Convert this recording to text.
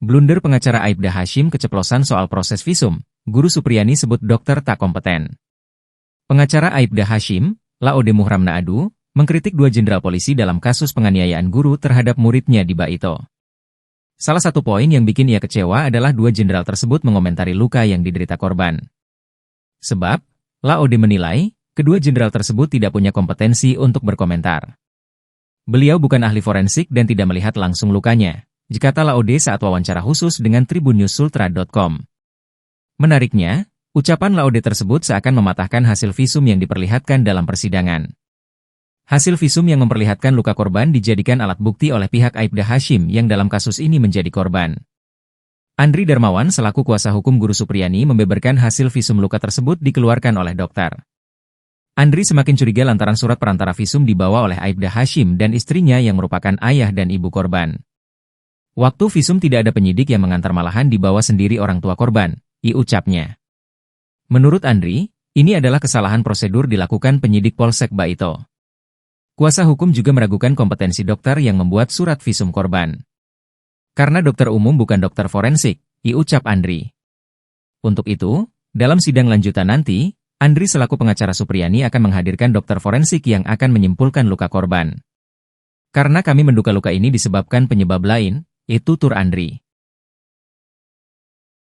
Blunder pengacara Aibda Hashim keceplosan soal proses visum, Guru Supriyani sebut dokter tak kompeten. Pengacara Aibda Hashim, Laode Muhram Naadu, mengkritik dua jenderal polisi dalam kasus penganiayaan guru terhadap muridnya di Baito. Salah satu poin yang bikin ia kecewa adalah dua jenderal tersebut mengomentari luka yang diderita korban. Sebab, Laode menilai, kedua jenderal tersebut tidak punya kompetensi untuk berkomentar. Beliau bukan ahli forensik dan tidak melihat langsung lukanya, kata Laode saat wawancara khusus dengan tribunnews-sultra.com. Menariknya, ucapan Laode tersebut seakan mematahkan hasil visum yang diperlihatkan dalam persidangan. Hasil visum yang memperlihatkan luka korban dijadikan alat bukti oleh pihak Aibda Hashim yang dalam kasus ini menjadi korban. Andri Darmawan selaku kuasa hukum Guru Supriyani membeberkan hasil visum luka tersebut dikeluarkan oleh dokter. Andri semakin curiga lantaran surat perantara visum dibawa oleh Aibda Hashim dan istrinya yang merupakan ayah dan ibu korban. Waktu visum tidak ada penyidik yang mengantar, malahan dibawa sendiri orang tua korban, ucapnya. Menurut Andri, ini adalah kesalahan prosedur dilakukan penyidik Polsek Baito. Kuasa hukum juga meragukan kompetensi dokter yang membuat surat visum korban. Karena dokter umum bukan dokter forensik, ucap Andri. Untuk itu, dalam sidang lanjutan nanti, Andri selaku pengacara Supriyani akan menghadirkan dokter forensik yang akan menyimpulkan luka korban. Karena kami menduga luka ini disebabkan penyebab lain, tutur Andri.